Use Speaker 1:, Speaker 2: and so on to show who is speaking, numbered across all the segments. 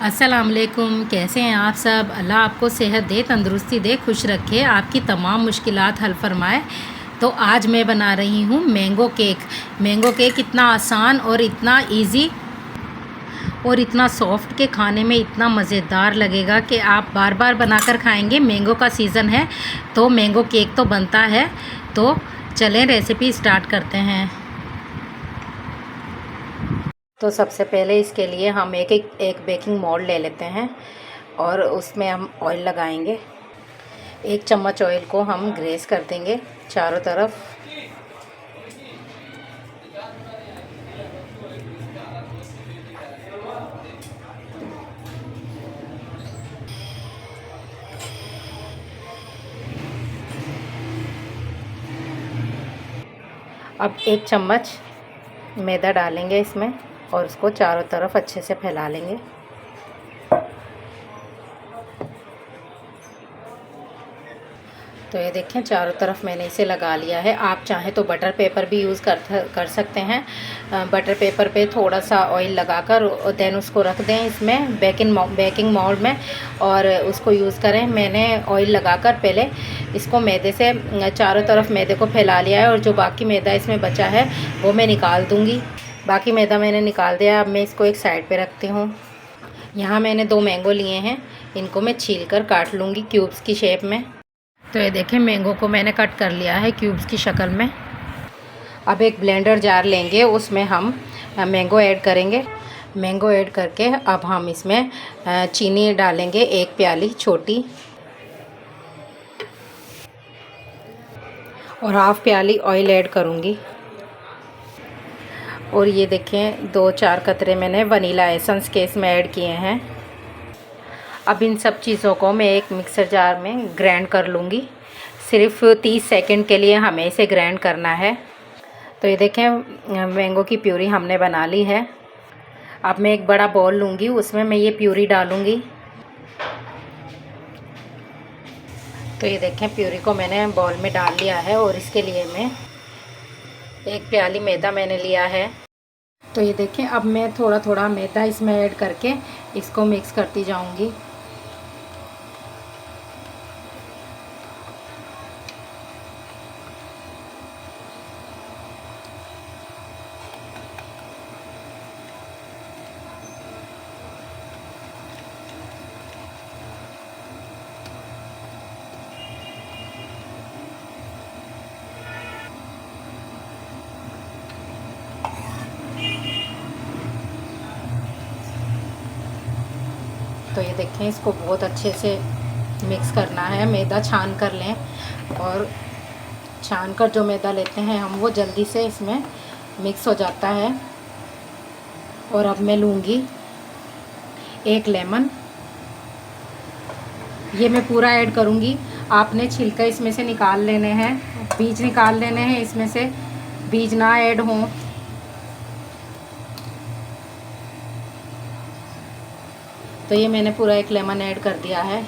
Speaker 1: अस्सलाम वालेकुम। कैसे हैं आप सब? अल्लाह आपको सेहत दे, तंदुरुस्ती दे, खुश रखे, आपकी तमाम मुश्किलात हल फरमाए। तो आज मैं बना रही हूँ मैंगो केक। मैंगो केक इतना आसान और इतना इजी और इतना सॉफ्ट के खाने में इतना मज़ेदार लगेगा कि आप बार बार बनाकर खाएंगे। मैंगो का सीज़न है तो मैंगो केक तो बनता है। तो चलें रेसिपी स्टार्ट करते हैं। तो सबसे पहले इसके लिए हम एक बेकिंग मोल्ड ले लेते हैं और उसमें हम ऑयल लगाएंगे। 1 चम्मच ऑयल को हम ग्रेस कर देंगे चारों तरफ। अब 1 चम्मच मैदा डालेंगे इसमें और उसको चारों तरफ अच्छे से फैला लेंगे। तो ये देखें चारों तरफ मैंने इसे लगा लिया है। आप चाहें तो बटर पेपर भी यूज़ कर सकते हैं। बटर पेपर पे थोड़ा सा ऑयल लगाकर देन उसको रख दें इसमें बेकिंग मोल्ड में और उसको यूज़ करें। मैंने ऑयल लगाकर पहले इसको मैदे से चारों तरफ मैदे को फैला लिया है और जो बाकी मैदा इसमें बचा है वो मैं निकाल दूँगी। बाकी मैदा मैंने निकाल दिया। अब मैं इसको एक साइड पर रखती हूँ। यहाँ मैंने 2 मैंगो लिए हैं, इनको मैं छील कर काट लूँगी क्यूब्स की शेप में। तो ये देखें मैंगो को मैंने कट कर लिया है क्यूब्स की शक्ल में। अब एक ब्लेंडर जार लेंगे, उसमें हम मैंगो ऐड करेंगे। मैंगो ऐड करके अब हम इसमें चीनी डालेंगे 1 प्याली छोटी और हाफ़ प्याली ऑयल ऐड करूँगी। और ये देखें 2-4 कतरे मैंने वनीला एसेंस के इसमें ऐड किए हैं। अब इन सब चीज़ों को मैं एक मिक्सर जार में ग्राइंड कर लूँगी। सिर्फ 30 सेकंड के लिए हमें इसे ग्राइंड करना है। तो ये देखें मैंगो की प्यूरी हमने बना ली है। अब मैं एक बड़ा बाउल लूँगी, उसमें मैं ये प्यूरी डालूँगी। तो ये देखें प्यूरी को मैंने बाउल में डाल लिया है और इसके लिए मैं 1 प्याली मैदा मैंने लिया है। तो ये देखें अब मैं थोड़ा थोड़ा मैदा इसमें ऐड करके इसको मिक्स करती जाऊँगी। तो ये देखें इसको बहुत अच्छे से मिक्स करना है। मैदा छान कर लें और छान कर जो मैदा लेते हैं हम वो जल्दी से इसमें मिक्स हो जाता है। और अब मैं लूँगी 1 लेमन, ये मैं पूरा ऐड करूँगी। आपने छिलका इसमें से निकाल लेने हैं, बीज निकाल लेने हैं, इसमें से बीज ना ऐड हों। तो ये मैंने पूरा 1 लेमन ऐड कर दिया है।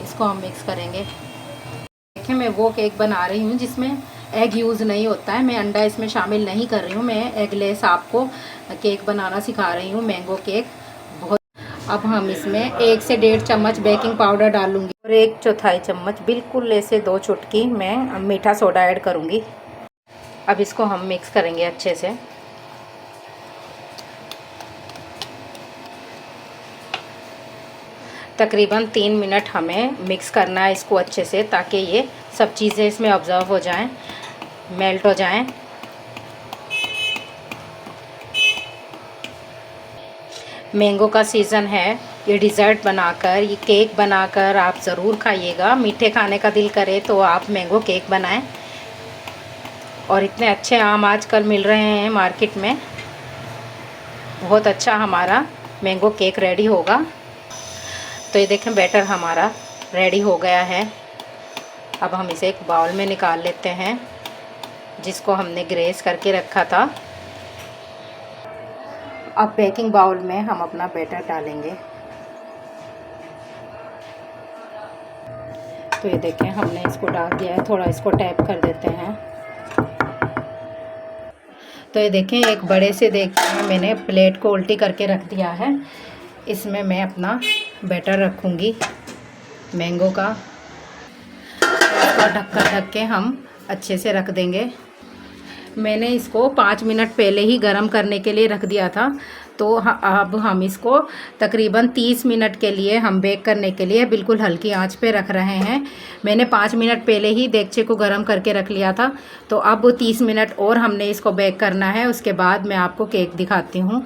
Speaker 1: इसको हम मिक्स करेंगे। देखिए मैं वो केक बना रही हूँ जिसमें एग यूज़ नहीं होता है। मैं अंडा इसमें शामिल नहीं कर रही हूँ। मैं एगलेस आपको केक बनाना सिखा रही हूँ, मैंगो केक। बहुत अब हम इसमें 1 से 1.5 चम्मच बेकिंग पाउडर डालूँगी और 1/4 चम्मच बिल्कुल ऐसे 2 चुटकी मैं मीठा सोडा ऐड करूँगी। अब इसको हम मिक्स करेंगे अच्छे से। तकरीबन 3 मिनट हमें मिक्स करना है इसको अच्छे से, ताकि ये सब चीज़ें इसमें ऑब्ज़र्व हो जाएं, मेल्ट हो जाएं। मैंगो का सीज़न है, ये डिज़र्ट बनाकर, ये केक बनाकर आप ज़रूर खाइएगा। मीठे खाने का दिल करे तो आप मैंगो केक बनाएं। और इतने अच्छे आम आजकल मिल रहे हैं मार्केट में, बहुत अच्छा हमारा मैंगो केक रेडी होगा। तो ये देखें बैटर हमारा रेडी हो गया है। अब हम इसे एक बाउल में निकाल लेते हैं जिसको हमने ग्रेस करके रखा था। अब बेकिंग बाउल में हम अपना बैटर डालेंगे। तो ये देखें हमने इसको डाल दिया है, थोड़ा इसको टैप कर देते हैं। तो ये देखें एक बड़े से देखिए मैंने प्लेट को उल्टी करके रख दिया है। इसमें मैं अपना बैटर रखूँगी मैंगो का। इसको ढक के हम अच्छे से रख देंगे। मैंने इसको 5 मिनट पहले ही गरम करने के लिए रख दिया था, तो अब हम इसको तकरीबन 30 मिनट के लिए हम बेक करने के लिए बिल्कुल हल्की आंच पे रख रहे हैं। मैंने 5 मिनट पहले ही देगचे को गरम करके रख लिया था, तो अब 30 मिनट और हमने इसको बेक करना है। उसके बाद मैं आपको केक दिखाती हूँ।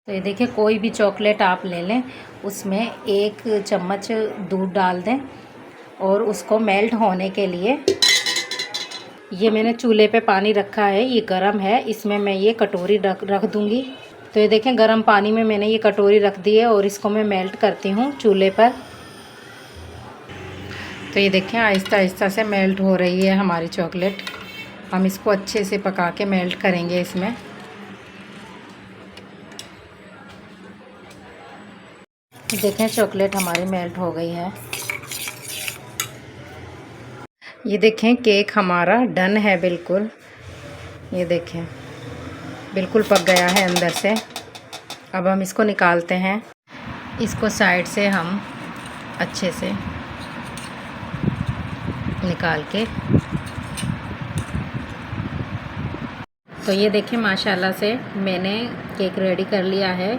Speaker 1: तो ये देखिए, कोई भी चॉकलेट आप ले लें, उसमें 1 चम्मच दूध डाल दें और उसको मेल्ट होने के लिए ये मैंने चूल्हे पे पानी रखा है, ये गरम है, इसमें मैं ये कटोरी रख दूँगी। तो ये देखें, गरम पानी में मैंने ये कटोरी रख दी है और इसको मैं मेल्ट करती हूँ चूल्हे पर। तो ये देखें, आहिस्ता आहिस्ता से मेल्ट हो रही है हमारी चॉकलेट। हम इसको अच्छे से पका के मेल्ट करेंगे इसमें। देखें, चॉकलेट हमारी मेल्ट हो गई है। ये देखें, केक हमारा डन है बिल्कुल। ये देखें, बिल्कुल पक गया है अंदर से। अब हम इसको निकालते हैं। इसको साइड से हम अच्छे से निकाल के, तो ये देखें, माशाल्लाह से मैंने केक रेडी कर लिया है।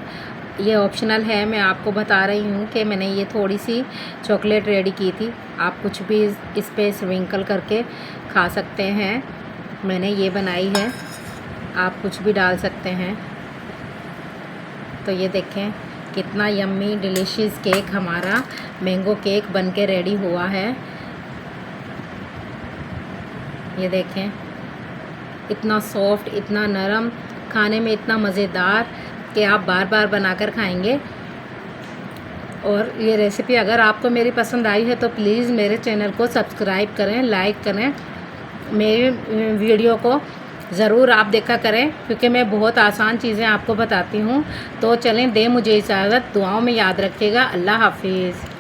Speaker 1: ये ऑप्शनल है, मैं आपको बता रही हूँ कि मैंने ये थोड़ी सी चॉकलेट रेडी की थी। आप कुछ भी इस पे स्प्रिंकल करके खा सकते हैं। मैंने ये बनाई है, आप कुछ भी डाल सकते हैं। तो ये देखें, कितना यम्मी डिलीशियस केक हमारा मैंगो केक बनके रेडी हुआ है। ये देखें, इतना सॉफ्ट, इतना नरम, खाने में इतना मज़ेदार कि आप बार बार बनाकर खाएंगे। और ये रेसिपी अगर आपको मेरी पसंद आई है तो प्लीज़ मेरे चैनल को सब्सक्राइब करें, लाइक करें, मेरे वीडियो को ज़रूर आप देखा करें, क्योंकि मैं बहुत आसान चीज़ें आपको बताती हूँ। तो चलें, दें मुझे इजाज़त, दुआओं में याद रखिएगा। अल्लाह हाफिज़।